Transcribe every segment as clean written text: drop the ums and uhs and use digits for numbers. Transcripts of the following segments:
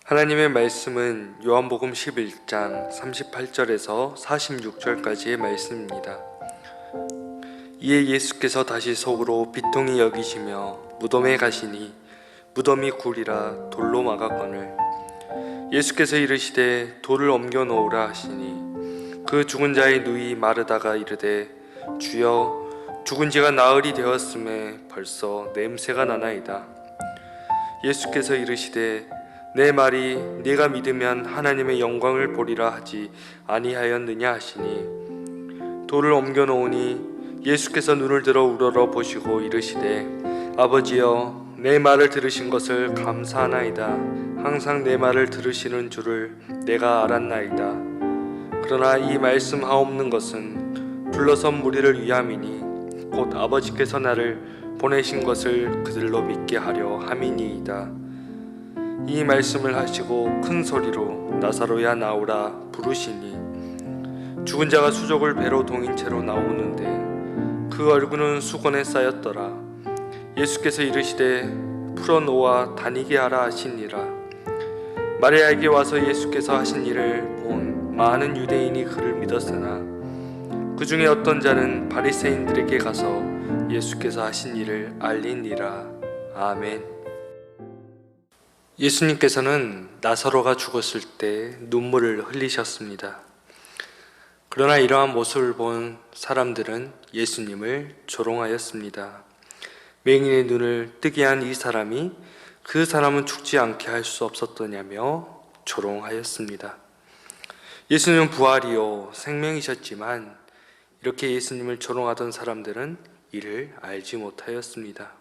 하나님의 말씀은 요한복음 11장 38절에서 46절까지의 말씀입니다. 이에 예수께서 다시 속으로 비통히 여기시며 무덤에 가시니 무덤이 굴이라 돌로 막았거늘 예수께서 이르시되 돌을 옮겨 놓으라 하시니 그 죽은 자의 누이 마르다가 이르되 주여 죽은 지가 나흘이 되었음에 벌써 냄새가 나나이다. 예수께서 이르시되 내 말이 네가 믿으면 하나님의 영광을 보리라 하지 아니하였느냐 하시니 돌을 옮겨 놓으니 예수께서 눈을 들어 우러러 보시고 이르시되 아버지여 내 말을 들으신 것을 감사하나이다. 항상 내 말을 들으시는 줄을 내가 알았나이다. 그러나 이 말씀하옵는 것은 불러선 무리를 위함이니 곧 아버지께서 나를 보내신 것을 그들로 믿게 하려 함이니이다. 이 말씀을 하시고 큰 소리로 나사로야 나오라 부르시니 죽은 자가 수족을 배로 동인 채로 나오는데 그 얼굴은 수건에 쌓였더라. 예수께서 이르시되 풀어놓아 다니게 하라 하시니라. 마리아에게 와서 예수께서 하신 일을 본 많은 유대인이 그를 믿었으나 그 중에 어떤 자는 바리새인들에게 가서 예수께서 하신 일을 알리니라. 아멘. 예수님께서는 나사로가 죽었을 때 눈물을 흘리셨습니다. 그러나 이러한 모습을 본 사람들은 예수님을 조롱하였습니다. 맹인의 눈을 뜨게 한 이 사람이 그 사람은 죽지 않게 할 수 없었더냐며 조롱하였습니다. 예수님은 부활이요 생명이셨지만 이렇게 예수님을 조롱하던 사람들은 이를 알지 못하였습니다.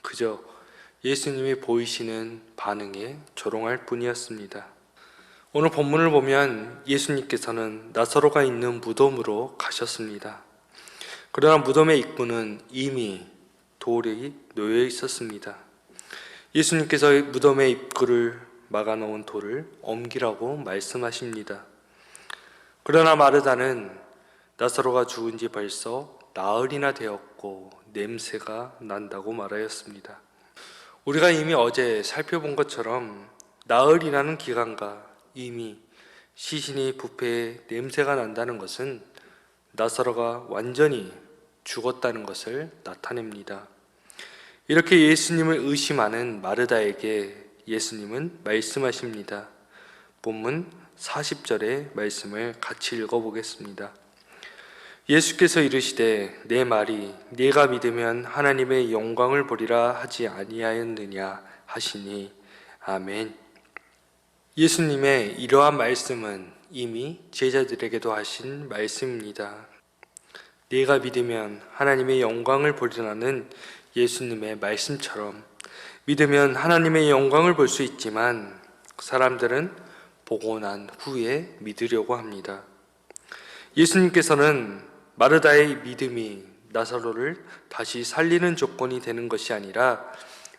그저 예수님이 보이시는 반응에 조롱할 뿐이었습니다. 오늘 본문을 보면 예수님께서는 나사로가 있는 무덤으로 가셨습니다. 그러나 무덤의 입구는 이미 돌이 놓여 있었습니다. 예수님께서 무덤의 입구를 막아놓은 돌을 옮기라고 말씀하십니다. 그러나 마르다는 나사로가 죽은 지 벌써 나흘이나 되었고 냄새가 난다고 말하였습니다. 우리가 이미 어제 살펴본 것처럼 나흘이라는 기간과 이미 시신이 부패해 냄새가 난다는 것은 나사로가 완전히 죽었다는 것을 나타냅니다. 이렇게 예수님을 의심하는 마르다에게 예수님은 말씀하십니다. 본문 40절의 말씀을 같이 읽어보겠습니다. 예수께서 이르시되 내 말이 네가 믿으면 하나님의 영광을 보리라 하지 아니하였느냐 하시니 아멘. 예수님의 이러한 말씀은 이미 제자들에게도 하신 말씀입니다. 네가 믿으면 하나님의 영광을 보리라는 예수님의 말씀처럼 믿으면 하나님의 영광을 볼 수 있지만 사람들은 보고 난 후에 믿으려고 합니다. 예수님께서는 마르다의 믿음이 나사로를 다시 살리는 조건이 되는 것이 아니라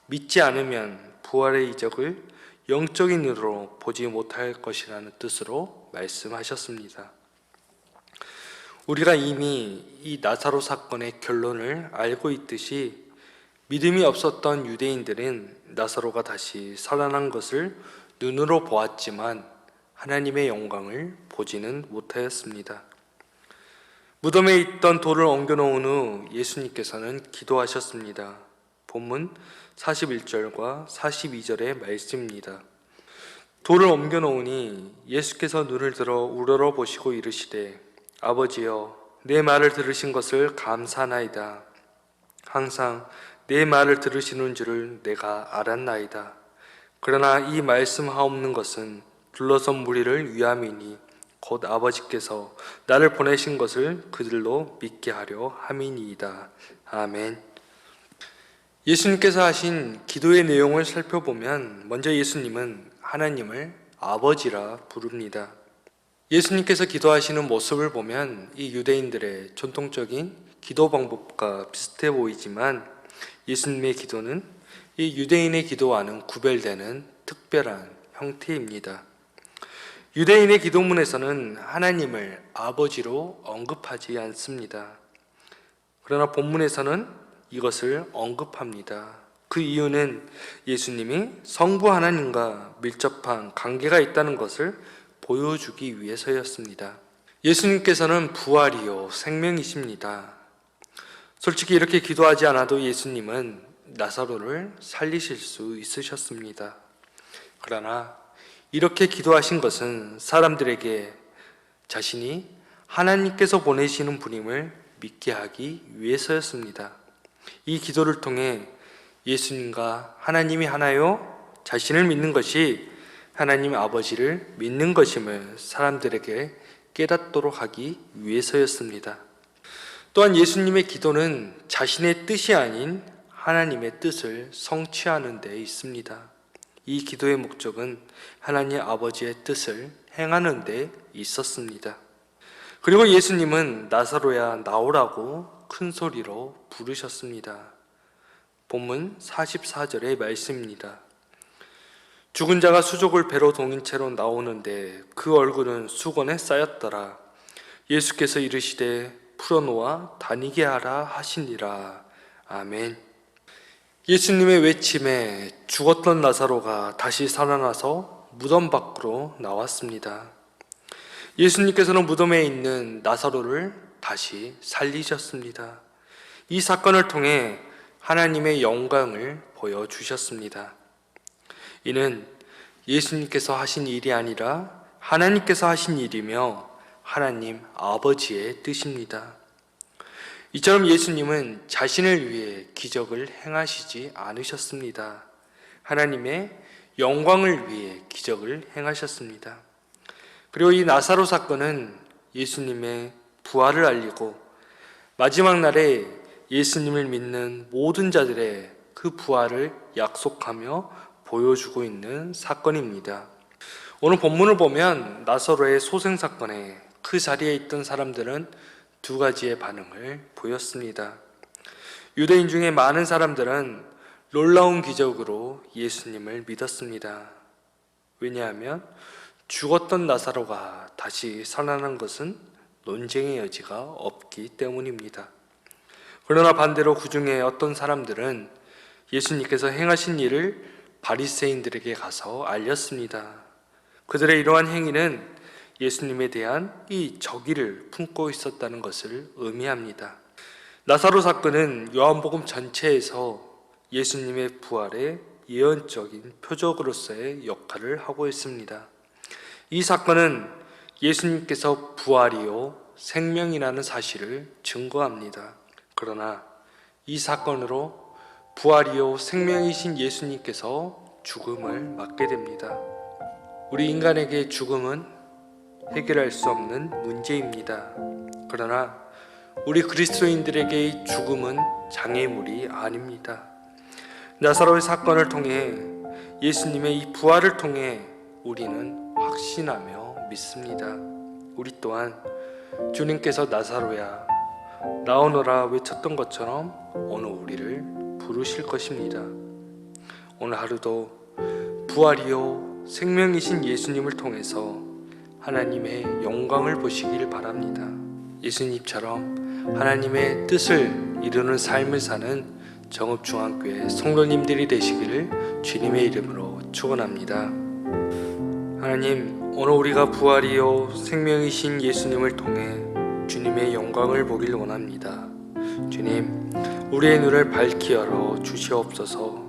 믿지 않으면 부활의 이적을 영적인 눈으로 보지 못할 것이라는 뜻으로 말씀하셨습니다. 우리가 이미 이 나사로 사건의 결론을 알고 있듯이 믿음이 없었던 유대인들은 나사로가 다시 살아난 것을 눈으로 보았지만 하나님의 영광을 보지는 못하였습니다. 무덤에 있던 돌을 옮겨놓은 후 예수님께서는 기도하셨습니다. 본문 41절과 42절의 말씀입니다. 돌을 옮겨놓으니 예수께서 눈을 들어 우러러 보시고 이르시되 아버지여 내 말을 들으신 것을 감사하나이다. 항상 내 말을 들으시는 줄을 내가 알았나이다. 그러나 이 말씀하옵는 것은 불러선 무리를 위함이니 곧 아버지께서 나를 보내신 것을 그들로 믿게 하려 함이니이다. 아멘. 예수님께서 하신 기도의 내용을 살펴보면 먼저 예수님은 하나님을 아버지라 부릅니다. 예수님께서 기도하시는 모습을 보면 이 유대인들의 전통적인 기도 방법과 비슷해 보이지만 예수님의 기도는 이 유대인의 기도와는 구별되는 특별한 형태입니다. 유대인의 기도문에서는 하나님을 아버지로 언급하지 않습니다. 그러나 본문에서는 이것을 언급합니다. 그 이유는 예수님이 성부 하나님과 밀접한 관계가 있다는 것을 보여주기 위해서였습니다. 예수님께서는 부활이요 생명이십니다. 솔직히 이렇게 기도하지 않아도 예수님은 나사로를 살리실 수 있으셨습니다. 그러나 이렇게 기도하신 것은 사람들에게 자신이 하나님께서 보내시는 분임을 믿게 하기 위해서였습니다. 이 기도를 통해 예수님과 하나님이 하나요? 자신을 믿는 것이 하나님 아버지를 믿는 것임을 사람들에게 깨닫도록 하기 위해서였습니다. 또한 예수님의 기도는 자신의 뜻이 아닌 하나님의 뜻을 성취하는 데 있습니다. 이 기도의 목적은 하나님 아버지의 뜻을 행하는 데 있었습니다. 그리고 예수님은 나사로야 나오라고 큰 소리로 부르셨습니다. 본문 44절의 말씀입니다. 죽은 자가 수족을 배로 동인 채로 나오는데 그 얼굴은 수건에 쌓였더라. 예수께서 이르시되 풀어놓아 다니게 하라 하시니라. 아멘. 예수님의 외침에 죽었던 나사로가 다시 살아나서 무덤 밖으로 나왔습니다. 예수님께서는 무덤에 있는 나사로를 다시 살리셨습니다. 이 사건을 통해 하나님의 영광을 보여주셨습니다. 이는 예수님께서 하신 일이 아니라 하나님께서 하신 일이며 하나님 아버지의 뜻입니다. 이처럼 예수님은 자신을 위해 기적을 행하시지 않으셨습니다. 하나님의 영광을 위해 기적을 행하셨습니다. 그리고 이 나사로 사건은 예수님의 부활을 알리고 마지막 날에 예수님을 믿는 모든 자들의 그 부활을 약속하며 보여주고 있는 사건입니다. 오늘 본문을 보면 나사로의 소생 사건에 그 자리에 있던 사람들은 두 가지의 반응을 보였습니다. 유대인 중에 많은 사람들은 놀라운 기적으로 예수님을 믿었습니다. 왜냐하면 죽었던 나사로가 다시 살아난 것은 논쟁의 여지가 없기 때문입니다. 그러나 반대로 그 중에 어떤 사람들은 예수님께서 행하신 일을 바리새인들에게 가서 알렸습니다. 그들의 이러한 행위는 예수님에 대한 이 적의를 품고 있었다는 것을 의미합니다. 나사로 사건은 요한복음 전체에서 예수님의 부활의 예언적인 표적으로서의 역할을 하고 있습니다. 이 사건은 예수님께서 부활이요 생명이라는 사실을 증거합니다. 그러나 이 사건으로 부활이요 생명이신 예수님께서 죽음을 맞게 됩니다. 우리 인간에게 죽음은 해결할 수 없는 문제입니다. 그러나 우리 그리스도인들에게 이 죽음은 장애물이 아닙니다. 나사로의 사건을 통해 예수님의 이 부활을 통해 우리는 확신하며 믿습니다. 우리 또한 주님께서 나사로야 나오너라 외쳤던 것처럼 오늘 우리를 부르실 것입니다. 오늘 하루도 부활이요 생명이신 예수님을 통해서 하나님의 영광을 보시길 바랍니다. 예수님처럼 하나님의 뜻을 이루는 삶을 사는 정읍중앙교회 성도님들이 되시기를 주님의 이름으로 축원합니다. 하나님, 오늘 우리가 부활이요 생명이신 예수님을 통해 주님의 영광을 보길 원합니다. 주님, 우리의 눈을 밝히 열어 주시옵소서.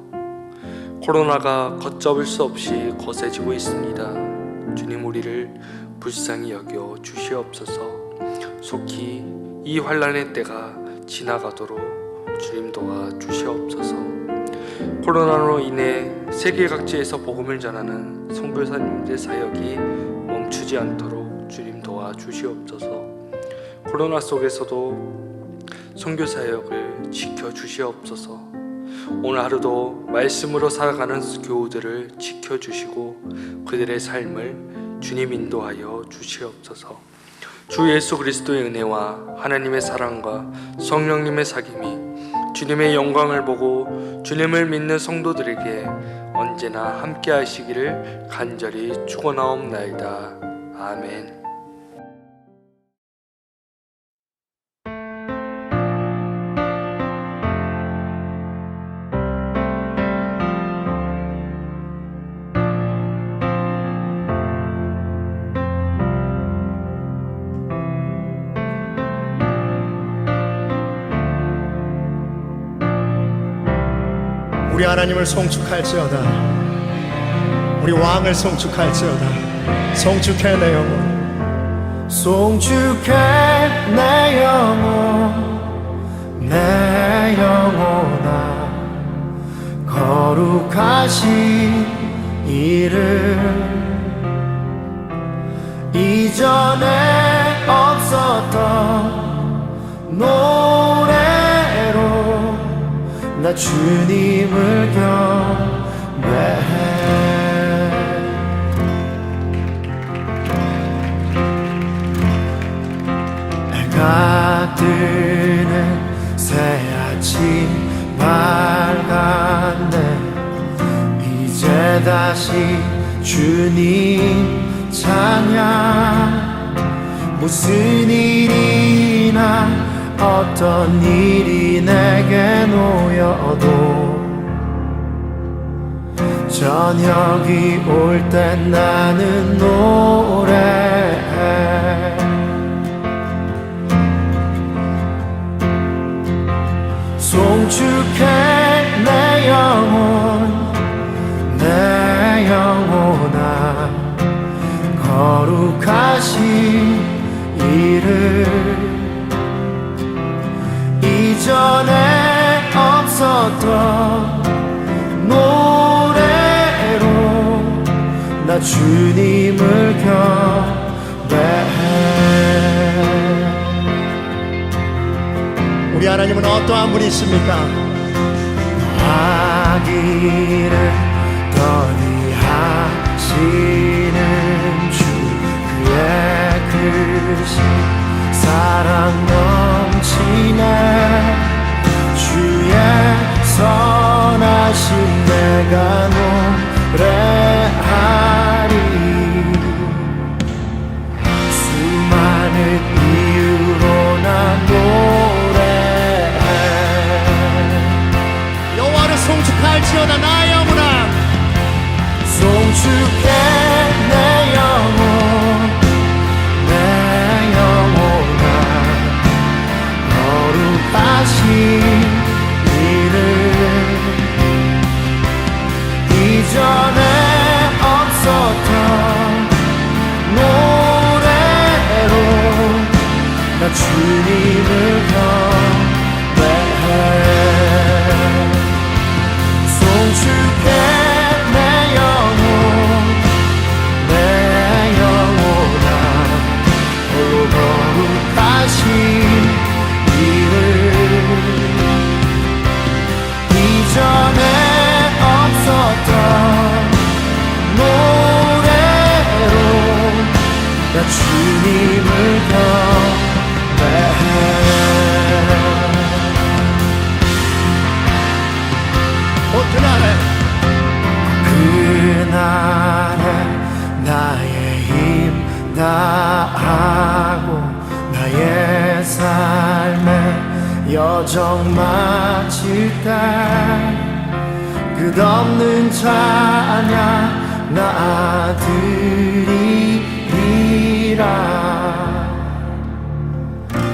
코로나가 걷잡을 수 없이 거세지고 있습니다. 주님, 우리를 불쌍히 여겨 주시옵소서. 속히 이 환난의 때가 지나가도록 주님 도와 주시옵소서. 코로나로 인해 세계 각지에서 복음을 전하는 선교사님들 사역이 멈추지 않도록 주님 도와 주시옵소서. 코로나 속에서도 선교 사역을 지켜 주시옵소서. 오늘 하루도 말씀으로 살아가는 교우들을 지켜 주시고 그들의 삶을 주님 인도하여 주시옵소서. 주 예수 그리스도의 은혜와 하나님의 사랑과 성령님의 사귐이 주님의 영광을 보고 주님을 믿는 성도들에게 언제나 함께 하시기를 간절히 축원하옵나이다. 아멘. 우리 하나님을 송축할지어다. 우리 왕을 송축할지어다. 송축해 내 영혼, 송축해 내 영혼, 내 영혼아. 거룩하신 이름, 이전에 없었던 노래로 나 주님을 경배해. 해가 뜨는 새아침 밝았네. 이제 다시 주님 찬양. 무슨 일이나 어떤 일이 내게 놓여도 저녁이 올 땐 나는 노래해. 송축해 내 영혼, 내 영혼아. 거룩하신 이름, 이전에 없었던 노래로 나 주님을 경배해. 우리 하나님은 어떠한 분이십니까? 아기를 더디하시는 주, 그의 크신 사랑 넘치네. 주의 선하심 내가 노래하리. 수많은 이유로 나 노래해. 여호와를 송축할지어다 나 영혼아. 송축해 내 영혼, 내 영혼아. 거룩하신 이름, 이전에 없었던 노래로 나 주님을 경배해. 송축해 내 영혼, 내 영혼아. 홀로 거룩하신 이름, 이전에 없었던 노래로 나 주님을 경배해. 그날에 나의 힘 다하고 나의 삶의 여정 마칠 때 끝없는 찬양 나 드리리라.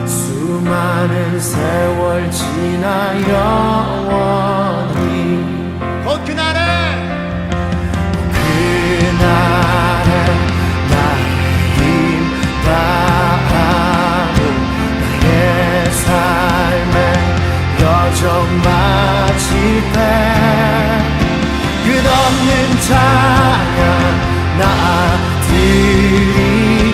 수많은 세월 지나 영원히 곧 그날에 나의 힘 다하고 나의 삶의 여정 마칠 때 끝없는 찬양 나 드리리라.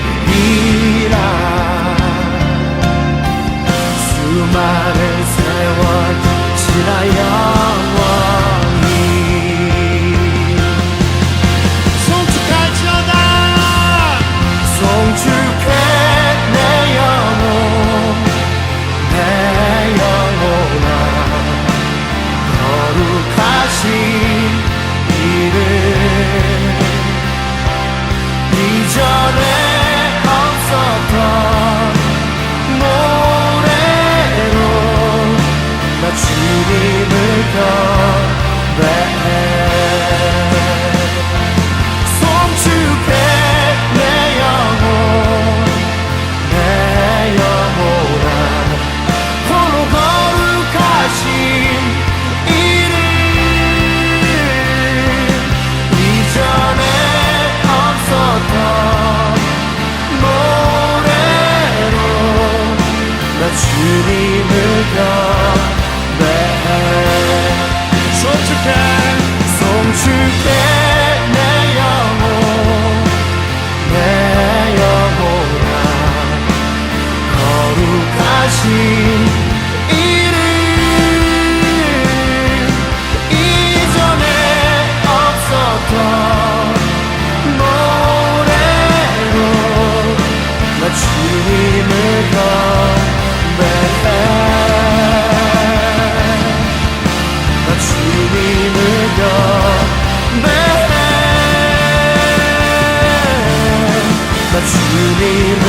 수많은 세월 지나 영원히 송축할지어다. 송축해 내 영혼, 내 영혼아. 거룩하신 이름, 이전에 없었던 노래로 나 주님을 경배해. 송축해 내 영혼, 내 영혼아. 홀로 거룩하신 이름, 송축해 내 영혼 내 영혼아 거룩하신 이름 이전에 없었던 노래로 나 주님을 경배해 나 주님을 경배해 나 주님을